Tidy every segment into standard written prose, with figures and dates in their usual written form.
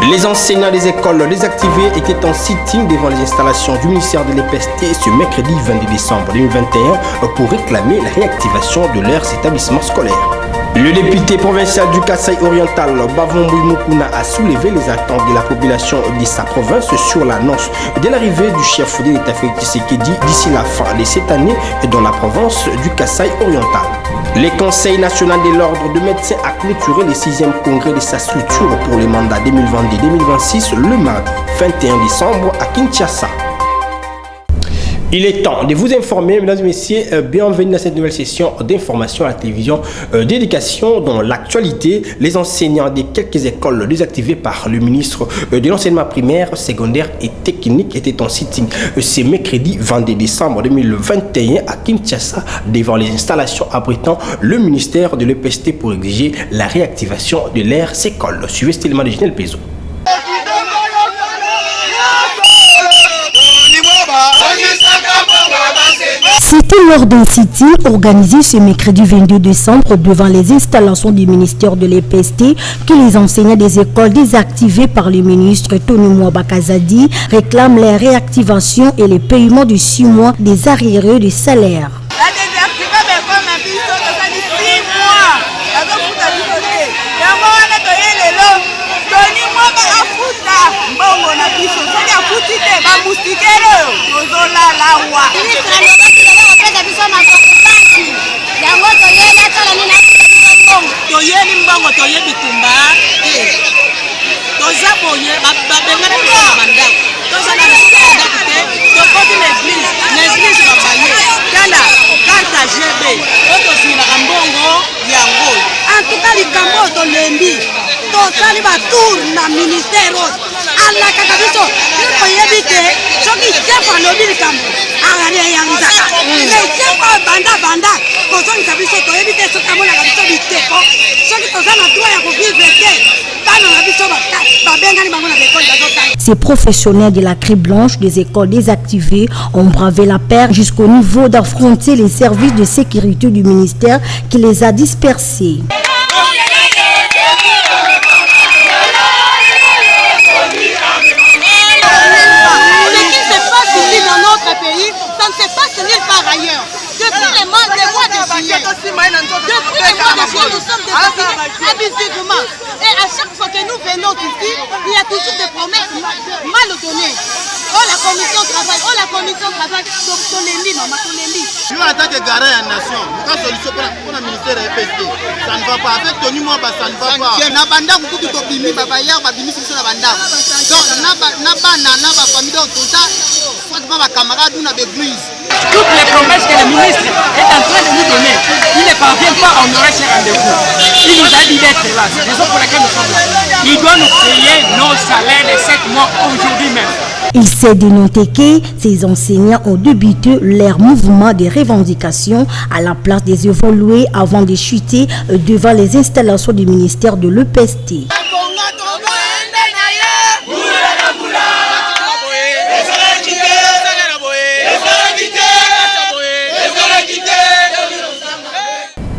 Les enseignants des écoles désactivées étaient en sitting devant les installations du ministère de l'EPST ce mercredi 22 décembre 2021 pour réclamer la réactivation de leurs établissements scolaires. Le député provincial du Kasaï oriental, Bavon Moukouna, a soulevé les attentes de la population de sa province sur l'annonce de l'arrivée du chef de l'État Félix Tshisekedi d'ici la fin de cette année dans la province du Kasaï oriental. Le Conseil national de l'ordre de médecins a clôturé le 6e congrès de sa structure pour le mandat 2022-2026 le mardi 21 décembre à Kinshasa. Il est temps de vous informer, mesdames et messieurs, bienvenue dans cette nouvelle session d'information à la télévision d'éducation dans l'actualité. Les enseignants de quelques écoles désactivées par le ministre de l'enseignement primaire, secondaire et technique étaient en sitting ce mercredi 22 décembre 2021 à Kinshasa devant les installations abritant le ministère de l'EPST pour exiger la réactivation de leurs écoles. Suivez ce élément de Ginel Pezo. C'était lors d'un sitting organisé ce mercredi 22 décembre devant les installations du ministère de l'EPST que les enseignants des écoles désactivées par le ministre Tony Mwaba Kazadi réclament la réactivation et le paiement de 6 mois des arriérés de salaire. En tout cas, les Gambo de lundi, tosali batour na ministère ala kakabiso ko yebite soki chef alobi likambo angani yangizaka mais chef banda ko soki kabiso to yebite soki amona kabiso biteko soki tozana droit ya ko vivre te bana na biso babengani bango na école bazotanga. Ces professionnels de la crie blanche des écoles désactivées ont bravé la perte jusqu'au niveau d'affronter les services de sécurité du ministère qui les a dispersés. Depuis les mois de juillet, nous sommes dépassés abusivement. Et à chaque fois que nous venons ici, il y a toujours des promesses mal données. Oh la commission travail, donc on les lit, maman, on les lit. Nous en tant que garant de la nation, nous avons solution pour le ministère de l'EPST. Ça ne va pas. Avec Tony Mwaba, ça ne va pas. Nabanda, vous pouvez tout bimi, babaya, babimi, c'est ça, Nabanda. Donc, Naba, famille, tout ça, soit ma camarade ou l'église. Toutes les promesses que le ministre est en train de nous donner, il ne parvient pas à honorer ses rendez-vous. Il nous a dit d'être là, c'est la raison pour laquelle nous sommes là. Il doit nous payer nos salaires de 7 mois aujourd'hui même. Il s'est dénoté que ces enseignants ont débuté leur mouvement de revendication à la place des évoluer avant de chuter devant les installations du ministère de l'EPST.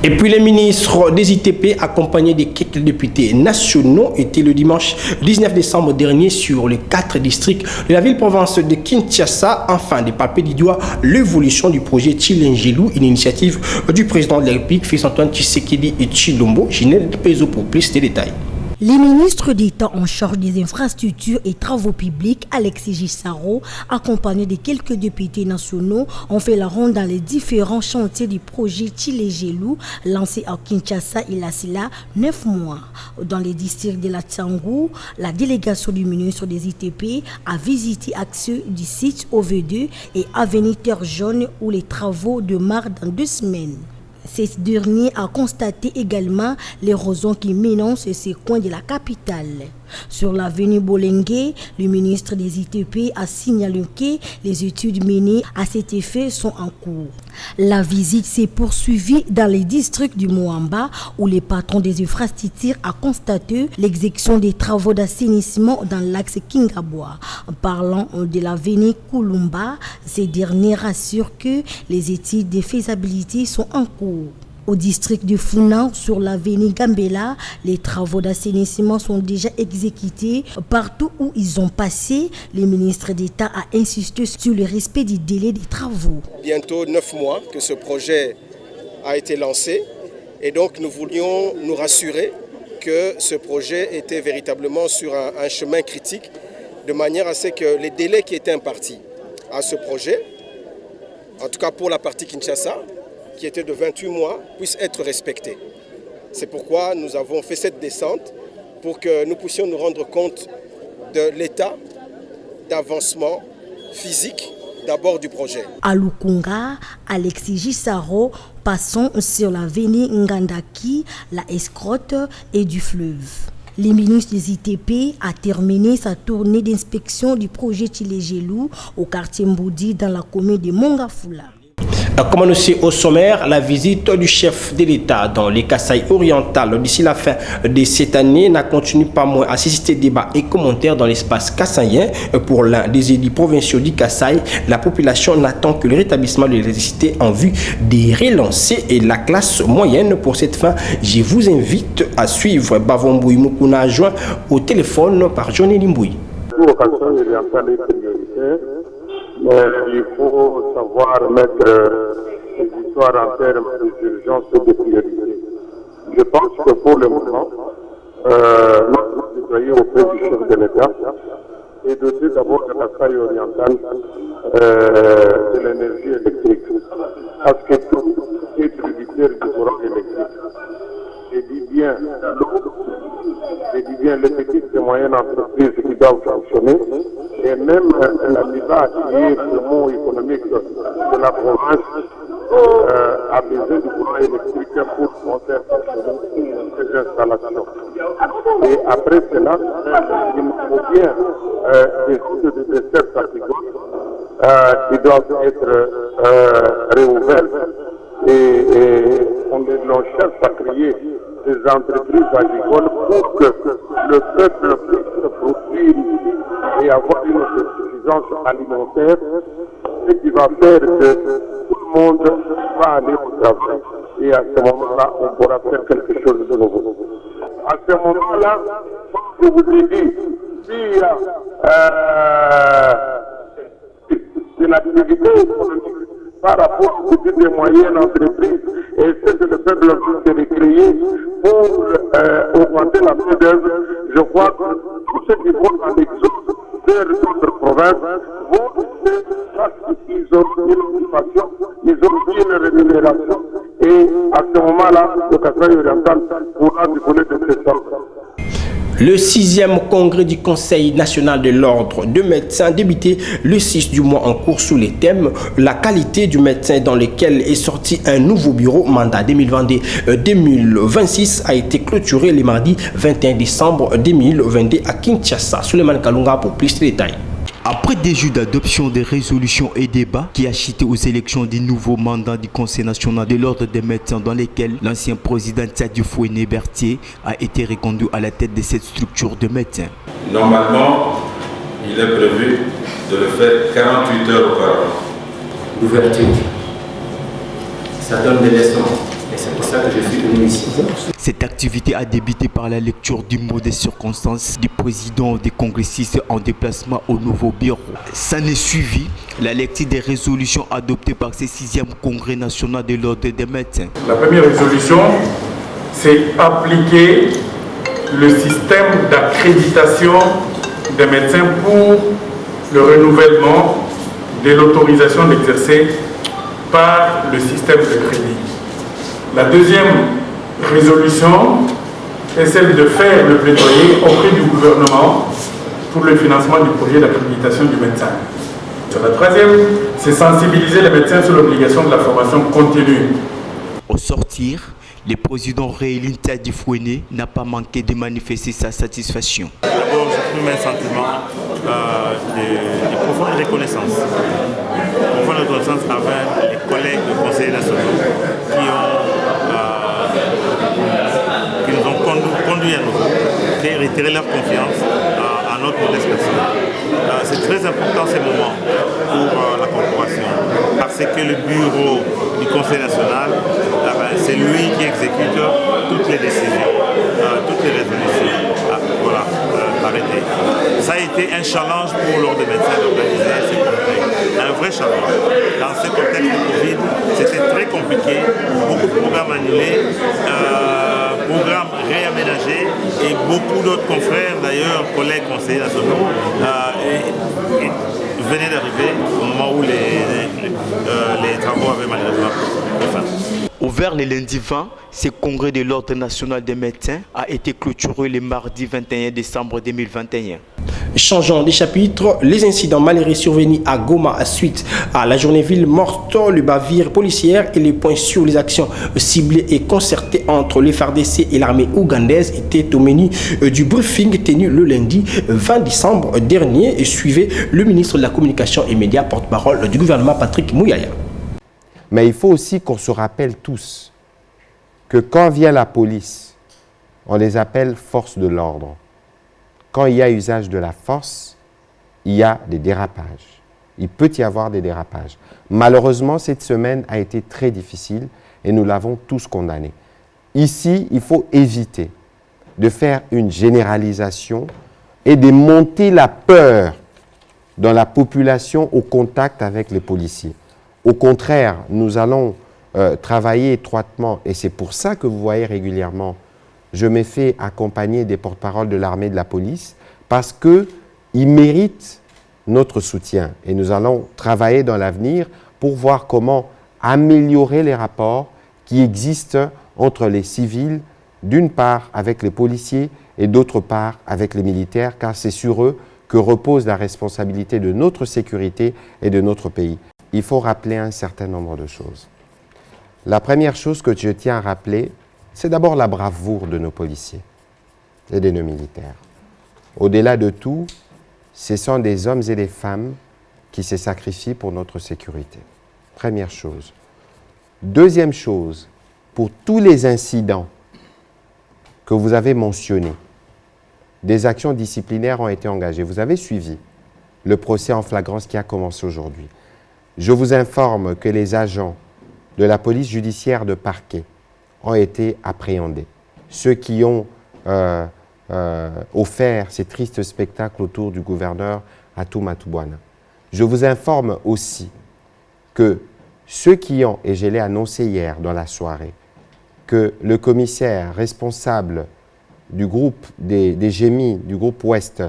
Et puis les ministres des ITP accompagnés de quelques députés nationaux étaient le dimanche 19 décembre dernier sur les 4 districts de la ville-province de Kinshasa afin de palper du doigt l'évolution du projet Tshilingelo, une initiative du président de la République Félix-Antoine Tshisekedi et Tshilombo. Ginel Pezo pour plus de détails. Les ministres d'État en charge des infrastructures et travaux publics, Alexis Gisaro, accompagnés de quelques députés nationaux, ont fait la ronde dans les différents chantiers du projet Tshilingelo, lancé à Kinshasa il y a cela 9 mois. Dans les districts de la Tchangou, la délégation du ministre des ITP a visité accès du site OV2 et Avenue Terre Jaune où les travaux démarrent dans 2 semaines. Cette dernier a constaté également l'érosion qui menace ces coins de la capitale. Sur l'avenue Bolengue, le ministre des ITP a signalé que les études menées à cet effet sont en cours. La visite s'est poursuivie dans les districts du Moamba où les patrons des infrastructures a constaté l'exécution des travaux d'assainissement dans l'axe Kingabois. En parlant de l'avenue Kulumba, ces derniers rassurent que les études de faisabilité sont en cours. Au district de Founan, sur l'avenue Gambela, les travaux d'assainissement sont déjà exécutés. Partout où ils ont passé, le ministre d'État a insisté sur le respect du délai des travaux. Bientôt 9 mois que ce projet a été lancé et donc nous voulions nous rassurer que ce projet était véritablement sur un chemin critique de manière à ce que les délais qui étaient impartis à ce projet, en tout cas pour la partie Kinshasa, qui était de 28 mois, puissent être respectés. C'est pourquoi nous avons fait cette descente pour que nous puissions nous rendre compte de l'état d'avancement physique d'abord du projet. À Lukunga, Alexis Gisaro, passons sur l'avenue Ngandaki, la escrotte et du fleuve. Le ministre des ITP a terminé sa tournée d'inspection du projet Tilegelou au quartier Mboudi dans la commune de Mongafula. Comme annoncé au sommaire, la visite du chef de l'État dans les Kasaï orientales d'ici la fin de cette année n'a continué pas moins à susciter débats et commentaires dans l'espace kassaïen. Pour l'un des édits provinciaux du Kasaï, la population n'attend que le rétablissement de l'électricité en vue de relancer et la classe moyenne. Pour cette fin, je vous invite à suivre Bavomboui Mukuna joint au téléphone par Johnny Limboui. Mais il faut savoir mettre les histoires en termes d'urgence et de priorité. Je pense que pour le moment, notre citoyen auprès du chef de l'État est doté d'abord de la taille orientale de l'énergie électrique. Parce que tout est tributaire du courant électrique. Je dis bien l'eau, je dis bien les petites et moyennes entreprises qui doivent fonctionner, et même la MIVA, qui est le mot économique de la province, a besoin du courant électrique pour faire fonctionner ces installations. Et après cela, il nous faut bien des sites de dessert agricoles qui doivent être réouverts et on cherche à créer des entreprises agricoles pour que le peuple puisse produire et avoir une autosuffisance alimentaire, ce qui va faire que tout le monde va aller au travail et à ce moment-là, on pourra faire quelque chose de nouveau. À ce moment-là, comme je vous ai dit, s'il y a de l'activité économique par rapport aux petites et moyennes entreprises, et ce que le peuple veut de créer pour augmenter la main-d'œuvre, je crois que tous ceux qui vont dans l'exode vers d'autres provinces vont parce qu'ils ont une occupation, ils ont une rémunération, et à ce moment-là, le Kasaï oriental pourra décoller de cette sorte. Le 6e congrès du Conseil national de l'ordre de médecins débuté le 6 du mois en cours sous les thèmes la qualité du médecin dans lequel est sorti un nouveau bureau mandat 2022-2026 a été clôturé le mardi 21 décembre 2022 à Kinshasa. Suleiman Kalunga pour plus de détails. Après des jours d'adoption des résolutions et débats qui a chuté aux élections du nouveau mandat du Conseil national de l'ordre des médecins dans lesquels l'ancien président Tchadji Fouéné Berthier a été reconduit à la tête de cette structure de médecins. Normalement, il est prévu de le faire 48 heures auparavant. L'ouverture, ça donne des leçons. Et c'est pour ça que je suis venu ici. Cette activité a débuté par la lecture du mot des circonstances du président des congressistes en déplacement au nouveau bureau. Ça n'est suivi la lecture des résolutions adoptées par ce 6e congrès national de l'ordre des médecins. La première résolution, c'est appliquer le système d'accréditation des médecins pour le renouvellement de l'autorisation d'exercer par le système de crédit. La deuxième résolution est celle de faire le plaidoyer auprès du gouvernement pour le financement du projet d'accréditation du médecin. Sur la troisième, c'est sensibiliser les médecins sur l'obligation de la formation continue. Au sortir, le président Rééline Tchadji Fouéné n'a pas manqué de manifester sa satisfaction. D'abord, j'exprime un sentiment de profonde reconnaissance. Profonde reconnaissance envers les collègues du Conseil national qui nous ont conduits à nous, qui ont retiré leur confiance à notre modeste personne. C'est très important ces moments pour la corporation, parce que le bureau du Conseil national, c'est lui qui exécute toutes les décisions, toutes les résolutions. Voilà, arrêtez. Ça a été un challenge pour l'ordre des médecins d'organiser ces congrès. Un vrai challenge. Dans ce contexte de Covid, c'était très compliqué. Beaucoup de programmes annulés, programmes réaménagés et beaucoup d'autres confrères, d'ailleurs, collègues conseillers nationaux, venaient d'arriver au moment où les travaux avaient malheureusement pris fin. Ouvert le lundi 20, ce congrès de l'Ordre national des médecins a été clôturé le mardi 21 décembre 2021. Changeons de chapitre, les incidents malheureux survenus à Goma suite à la journée ville morte, le bavire policière et les points sur les actions ciblées et concertées entre les FARDC et l'armée ougandaise étaient au menu du briefing tenu le lundi 20 décembre dernier et suivait le ministre de la Communication et Médias, porte-parole du gouvernement Patrick Mouyaya. Mais il faut aussi qu'on se rappelle tous que quand vient la police, on les appelle forces de l'ordre. Quand il y a usage de la force, il y a des dérapages. Il peut y avoir des dérapages. Malheureusement, cette semaine a été très difficile et nous l'avons tous condamné. Ici, il faut éviter de faire une généralisation et de monter la peur dans la population au contact avec les policiers. Au contraire, nous allons travailler étroitement et c'est pour ça que vous voyez régulièrement, je me fais accompagner des porte-paroles de l'armée et de la police parce qu'ils méritent notre soutien et nous allons travailler dans l'avenir pour voir comment améliorer les rapports qui existent entre les civils, d'une part avec les policiers et d'autre part avec les militaires, car c'est sur eux que repose la responsabilité de notre sécurité et de notre pays. Il faut rappeler un certain nombre de choses. La première chose que je tiens à rappeler, c'est d'abord la bravoure de nos policiers et de nos militaires. Au-delà de tout, ce sont des hommes et des femmes qui se sacrifient pour notre sécurité. Première chose. Deuxième chose, pour tous les incidents que vous avez mentionnés, des actions disciplinaires ont été engagées. Vous avez suivi le procès en flagrance qui a commencé aujourd'hui. Je vous informe que les agents de la police judiciaire de parquet ont été appréhendés. Ceux qui ont offert ces tristes spectacles autour du gouverneur Atou Matubwana. Je vous informe aussi que ceux qui ont, et je l'ai annoncé hier dans la soirée, que le commissaire responsable du groupe des GEMI, du groupe Ouest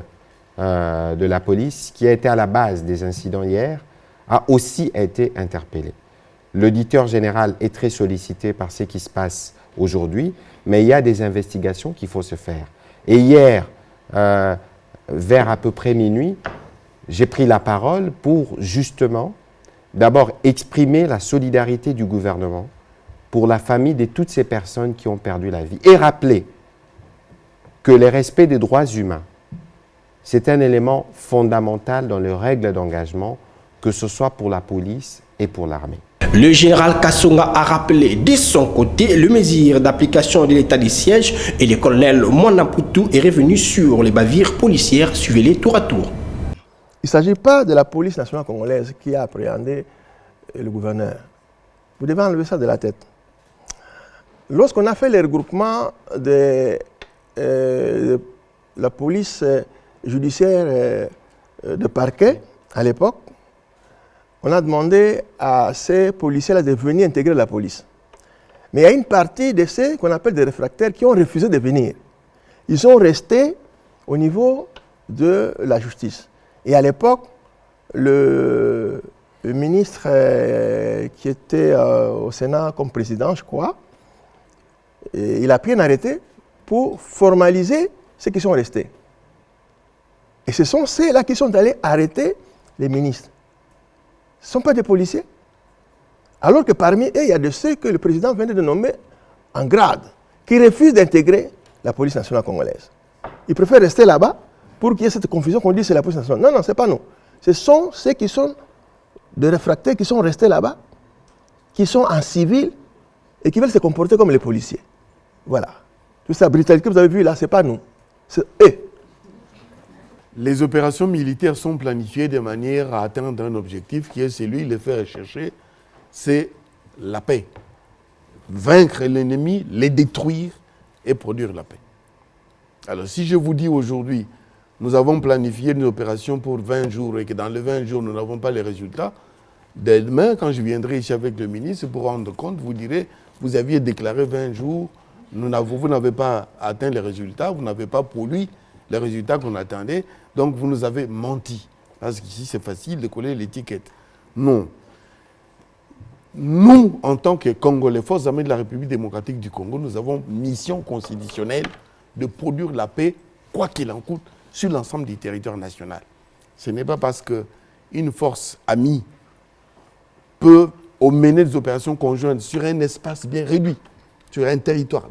de la police, qui a été à la base des incidents hier, a aussi été interpellé. L'auditeur général est très sollicité par ce qui se passe aujourd'hui, mais il y a des investigations qu'il faut se faire. Et hier, vers à peu près minuit, j'ai pris la parole pour justement, d'abord exprimer la solidarité du gouvernement pour la famille de toutes ces personnes qui ont perdu la vie. Et rappeler que le respect des droits humains, c'est un élément fondamental dans les règles d'engagement, que ce soit pour la police et pour l'armée. Le général Kassonga a rappelé de son côté le mesure d'application de l'état de siège et le colonel Mwanamputu est revenu sur les bavires policières, suivez-les tour à tour. Il ne s'agit pas de la police nationale congolaise qui a appréhendé le gouverneur. Vous devez enlever ça de la tête. Lorsqu'on a fait le regroupement de la police judiciaire de parquet, à l'époque, on a demandé à ces policiers-là de venir intégrer la police. Mais il y a une partie de ceux qu'on appelle des réfractaires qui ont refusé de venir. Ils sont restés au niveau de la justice. Et à l'époque, le ministre qui était au Sénat comme président, je crois, il a pris un arrêté pour formaliser ceux qui sont restés. Et ce sont ceux-là qui sont allés arrêter les ministres. Ce ne sont pas des policiers. Alors que parmi eux, il y a de ceux que le président venait de nommer en grade, qui refusent d'intégrer la police nationale congolaise. Ils préfèrent rester là-bas pour qu'il y ait cette confusion qu'on dit que c'est la police nationale. Non, non, ce n'est pas nous. Ce sont ceux qui sont des réfractaires, qui sont restés là-bas, qui sont en civil et qui veulent se comporter comme les policiers. Voilà. Toute cette brutalité que vous avez vue là, ce n'est pas nous. C'est eux. Les opérations militaires sont planifiées de manière à atteindre un objectif qui est celui de faire rechercher ces la paix. Vaincre l'ennemi, les détruire et produire la paix. Alors si je vous dis aujourd'hui, nous avons planifié une opération pour 20 jours et que dans les 20 jours, nous n'avons pas les résultats, demain, quand je viendrai ici avec le ministre pour rendre compte, vous direz, vous aviez déclaré 20 jours, vous n'avez pas atteint les résultats, vous n'avez pas produit les résultats qu'on attendait, donc vous nous avez menti. Parce qu'ici, c'est facile de coller l'étiquette. Non. Nous, en tant que Congolais, forces armées de la République démocratique du Congo, nous avons mission constitutionnelle de produire la paix, quoi qu'il en coûte, sur l'ensemble du territoire national. Ce n'est pas parce qu'une force amie peut mener des opérations conjointes sur un espace bien réduit, sur un territoire,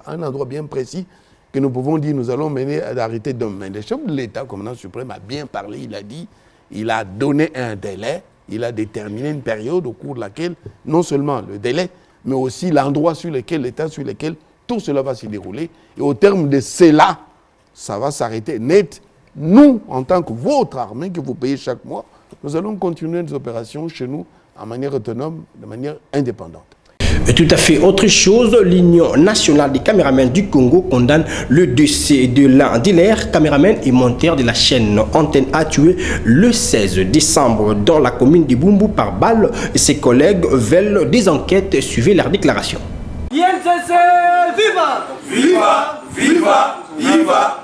un endroit bien précis, que nous pouvons dire nous allons mener à l'arrêté d'homme. Mais le chef de l'État, commandant suprême, a bien parlé, il a dit, il a donné un délai, il a déterminé une période au cours de laquelle, non seulement le délai, mais aussi l'endroit sur lequel, l'état sur lequel tout cela va se dérouler. Et au terme de cela, ça va s'arrêter net. Nous, en tant que votre armée que vous payez chaque mois, nous allons continuer nos opérations chez nous en manière autonome, de manière indépendante. Tout à fait. Autre chose, l'Union nationale des caméramans du Congo condamne le décès de l'un des leurs caméramans et monteur de la chaîne Antenne A tué le 16 décembre dans la commune de Bumbu par balle. Ses collègues veulent des enquêtes. Suivez leur déclaration. INCC, viva! Viva! Viva! Viva!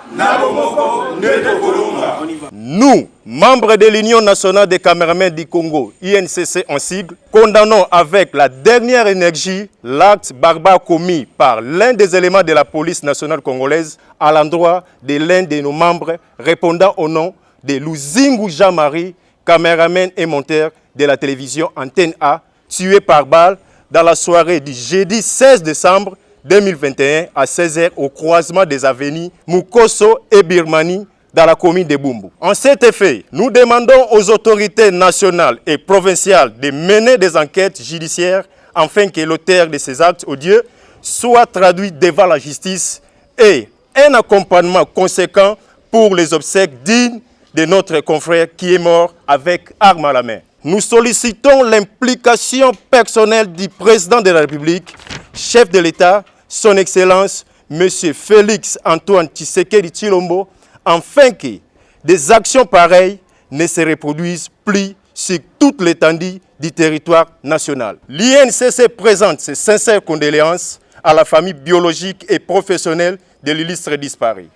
Nous, membres de l'Union nationale des caméramans du Congo, INCC en sigle, condamnons avec la dernière énergie l'acte barbare commis par l'un des éléments de la police nationale congolaise à l'endroit de l'un de nos membres répondant au nom de Luzingu Jean-Marie, caméraman et monteur de la télévision Antenne A, tué par balle dans la soirée du jeudi 16 décembre 2021 à 16h au croisement des avenues Mukoso et Birmanie dans la commune de Bumbu. En cet effet, nous demandons aux autorités nationales et provinciales de mener des enquêtes judiciaires afin que l'auteur de ces actes odieux soit traduit devant la justice et un accompagnement conséquent pour les obsèques dignes de notre confrère qui est mort avec arme à la main. Nous sollicitons l'implication personnelle du président de la République, chef de l'État, son Excellence, M. Félix Antoine Tshisekedi Tshilombo, afin que des actions pareilles ne se reproduisent plus sur toute l'étendue du territoire national. L'INCC présente ses sincères condoléances à la famille biologique et professionnelle de l'illustre disparu.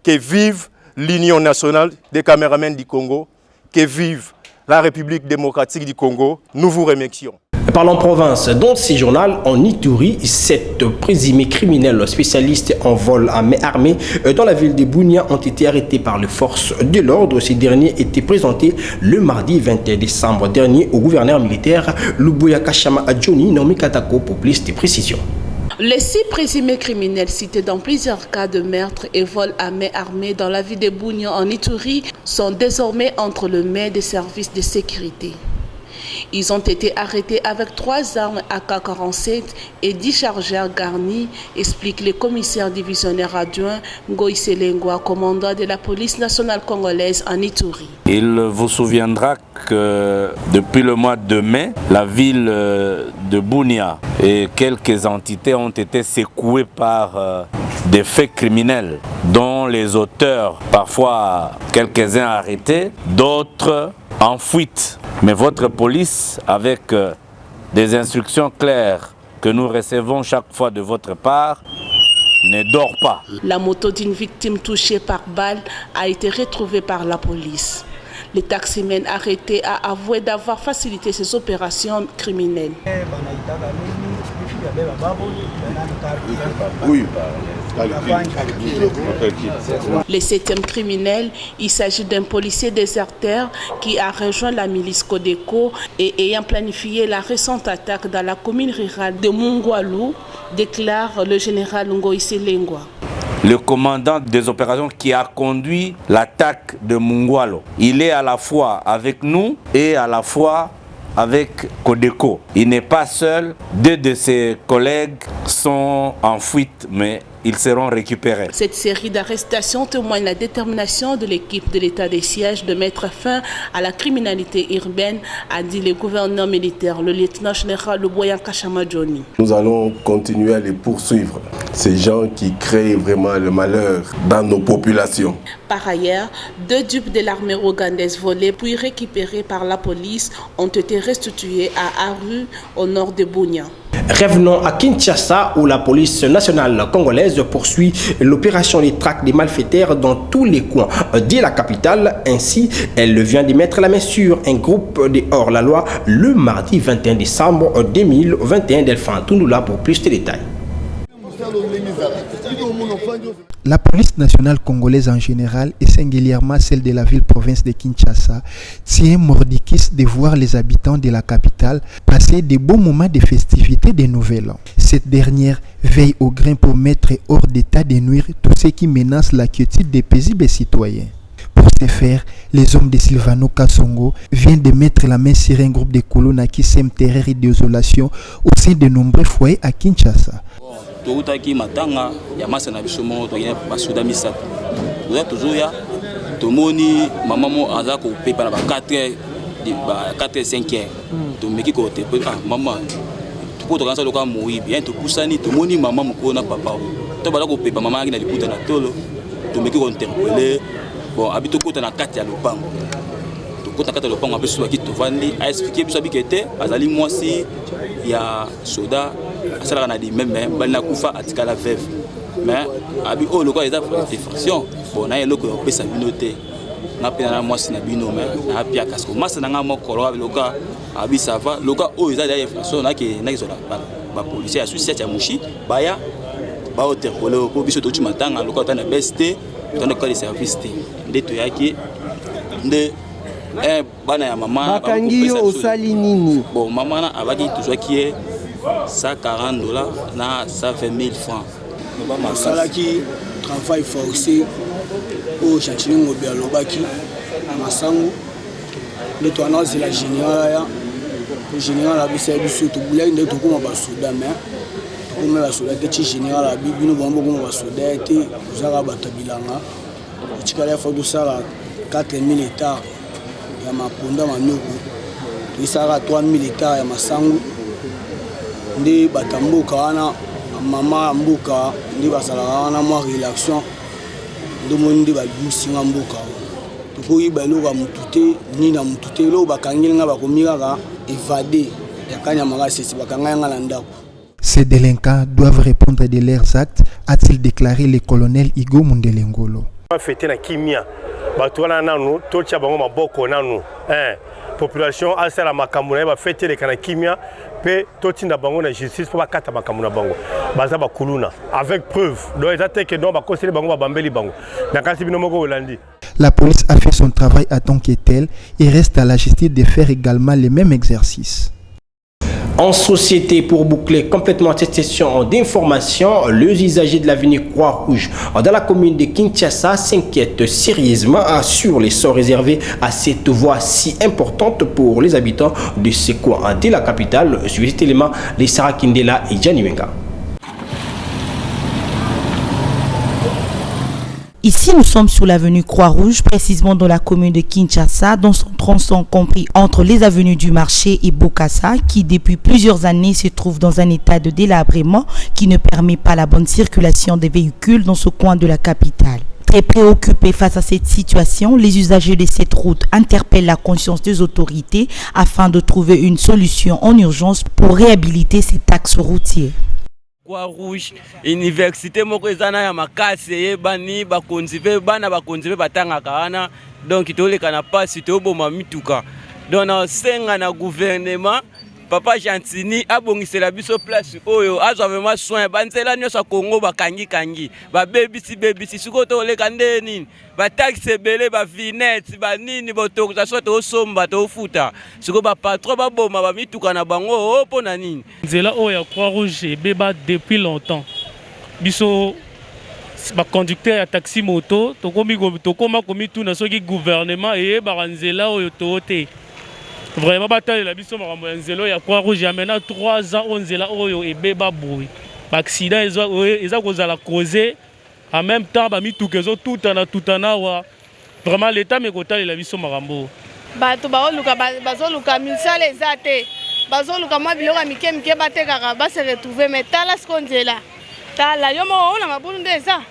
Que vive l'Union nationale des caméramans du Congo, que vive la République démocratique du Congo. Nous vous remercions. Parlons province. Dans ce journal, en Ituri, 7 présumés criminels spécialistes en vol à main armée dans la ville de Bunia ont été arrêtés par les forces de l'ordre. Ces derniers étaient présentés le mardi 21 décembre dernier au gouverneur militaire Lubuya Kashama Adjoni, nommé Katako, pour plus de précisions. Les 6 présumés criminels cités dans plusieurs cas de meurtre et vol à main armée dans la ville de Bunia en Ituri sont désormais entre les mains des services de sécurité. Ils ont été arrêtés avec 3 armes AK-47 et 10 chargeurs garnis, explique le commissaire divisionnaire adjoint Ngoïse Lengwa, commandant de la police nationale congolaise en Ituri. Il vous souviendra que depuis le mois de mai, la ville de Bunia et quelques entités ont été secouées par des faits criminels dont les auteurs, parfois quelques-uns arrêtés, d'autres en fuite. Mais votre police, avec des instructions claires que nous recevons chaque fois de votre part, ne dort pas. La moto d'une victime touchée par balle a été retrouvée par la police. Le taximène arrêté a avoué d'avoir facilité ces opérations criminelles. Le 7e criminel, il s'agit d'un policier déserteur qui a rejoint la milice Codeco et ayant planifié la récente attaque dans la commune rurale de Mungwalu, déclare le général Ngoïse Lengwa. Le commandant des opérations qui a conduit l'attaque de Mungwalo, il est à la fois avec nous et à la fois avec Codeco. Il n'est pas seul, 2 de ses collègues sont en fuite, mais ils seront récupérés. Cette série d'arrestations témoigne la détermination de l'équipe de l'état des sièges de mettre fin à la criminalité urbaine, a dit le gouverneur militaire, le lieutenant général Luboya Kachama Johnny. Nous allons continuer à les poursuivre, ces gens qui créent vraiment le malheur dans nos populations. Par ailleurs, 2 dupes de l'armée ougandaise volées puis récupérées par la police ont été restitués à Aru, au nord de Bunia. Revenons à Kinshasa où la police nationale congolaise poursuit l'opération des traques des malfaiteurs dans tous les coins de la capitale. Ainsi, elle vient de mettre la main sur un groupe de hors-la-loi le mardi 21 décembre 2021. Delphin Tundoula pour plus de détails. La police nationale congolaise en général et singulièrement celle de la ville-province de Kinshasa tient mordicus de voir les habitants de la capitale passer des beaux moments de festivités de Nouvel An. Cette dernière veille au grain pour mettre hors d'état de nuire tout ce qui menace la quiétude des paisibles citoyens. Pour ce faire, les hommes de Silvano Kassongo viennent de mettre la main sur un groupe de colons qui sèment terreur et désolation au sein de nombreux foyers à Kinshasa. Toutaki matanga ya masa na bisomo to ya basuda misatu oza toujours ya tomoni mama mo aza ko pepa na ba 4 5 to meki ko te mama to kansa loka moyi bien to pusani tomoni mama moko na papa to bala ko pepa mama na liputa na tolo to meki ko interpeller bon habito kota na kati ya lopango to kota kata lopango apesu aki to vandi a expliquer biso bikete azali mwasi ya soda asala na di même balina kufa atikala veuve mais abi o loko eza défraction bon na eloko pesa binote na pena na mwasi na bino mais na pia kasko masa na ngamo koro loka abi sava loka o eza ya défraction na ke na kizola ba policier ya suicide ya mushi baya ba hotel polo ko biso to chimatanga loka tana beste tana ko service te ndeto yake nde bana ya mama bakangiyo osali nini bon mama na abaki toujours qui est $140 na 120 000 francs. Salaki travail forcé au Chachini Ngobia Lobaki à Massango. Le tournoi c'est la générale. Le général a bissé biso to boulay ne to kuma basuda mais to kuma basuda ke général a bibino bombo kuma basuda été zara batabilanga. Chikala fa do sala 4000 hectares ya maponda manyoko. To sala 3000 hectares ya Massango. Ndi batambuka wana mama mbuka ndi basalaka wana mwa relaxation ndomoni ndi babisinga mbuka tokoyiba eloko ya mutu te nini na mutu te eloko bakangeli nga bakomi kaka évade ya kanyama kasesi bakanga yanga na ndako. Ces délinquants doivent répondre de leurs actes, a-t-il déclaré le colonel Igo Mundelengolo. Fêter na kimia bato wana nanu totia bango maboko nanu population asala makambo na ba fêter le kana kimia pe totinda bango na justice pour bakata makambo na bango baza bakuluna avec preuve donc ezate que donc bakoseli bango babambeli bango na kasi bino moko olandi. La police a fait son travail à tant que tel et reste à la justice de faire également les mêmes exercices. En société, pour boucler complètement cette session d'information, les usagers de l'avenue Croix-Rouge dans la commune de Kinshasa s'inquiètent sérieusement sur les sorts réservés à cette voie si importante pour les habitants de ce coin de la capitale. Suivez cet élément, les Sarah Kindela et Gianni Wenga. Ici, nous sommes sur l'avenue Croix-Rouge, précisément dans la commune de Kinshasa, dans son tronçon compris entre les avenues du marché et Bokassa, qui depuis plusieurs années se trouve dans un état de délabrement qui ne permet pas la bonne circulation des véhicules dans ce coin de la capitale. Très préoccupés face à cette situation, les usagers de cette route interpellent la conscience des autorités afin de trouver une solution en urgence pour réhabiliter cet axe routier. Croix-Rouge, université moko ezana ya makasi yebani bakonzive bana bakonzive batanga kana donc toleka na pasi toboma mituka donc na senga na gouvernement papa Gentini abongisela biso place oyo azwa vraiment soin banzela nyoso Congo bakangi ba bebisi siko toleka ndeni ba taxe belé ba vinette ba nini botoka soto osomba to futa siko ba patron ba boma ba mituka na bango pona nini nzela oyo ya Croix-Rouge beba depuis longtemps biso ba conducteur ya taxi moto tokoma komi tuna soki gouvernement et ba nzela oyo tote vraiment bataille la biso makambo ya nzelo ya Croix-Rouge ya maintenant 3 ans on nzela oyo ebeba boui accident eza kozala causé en même temps bamituka ezotutana wa vraiment l'état mekotalela biso makambo bato bazoluka misala eza te bazoluka mwa biloko ya mike batekaka base retrouve mais tala siko nzela tala yo moko ona mabulu nde eza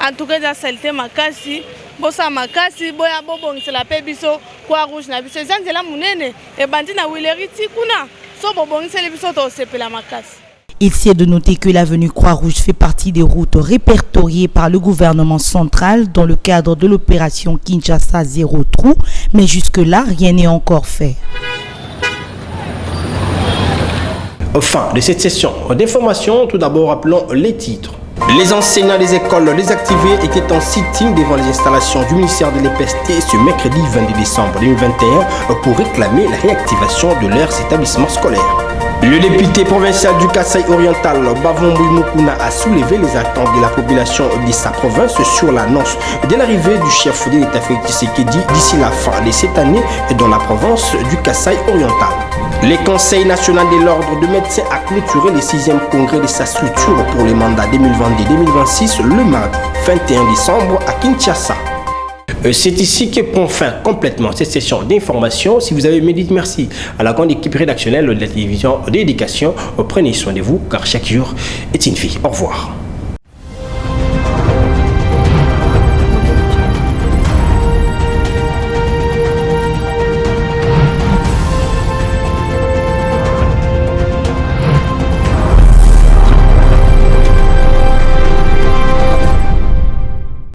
en tout cas eza salite makasi bosa makasi boya bobongisela mpe biso kwa rouge na biso eza nzela monene ebandi na wileri ti kuna so bobongiseli biso tosepela makasi. Il sied de noter que l'avenue Croix-Rouge fait partie des routes répertoriées par le gouvernement central dans le cadre de l'opération Kinshasa Zéro Trou, mais jusque-là, rien n'est encore fait. Fin de cette session d'information, tout d'abord appelons les titres. Les enseignants des écoles désactivées étaient en sitting devant les installations du ministère de l'EPST ce mercredi 22 décembre 2021 pour réclamer la réactivation de leurs établissements scolaires. Le député provincial du Kasaï oriental, Bavon Mukuna, a soulevé les attentes de la population de sa province sur l'annonce de l'arrivée du chef de l'État Félix Tshisekedi d'ici la fin de cette année dans la province du Kasaï oriental. Le Conseil national de l'ordre de médecins a clôturé le 6e congrès de sa structure pour le mandat 2022-2026 le mardi 21 décembre à Kinshasa. C'est ici que prend fin complètement cette session d'information. Si vous avez aimé, dites merci à la grande équipe rédactionnelle de la télévision d'éducation. Prenez soin de vous car chaque jour est une vie. Au revoir.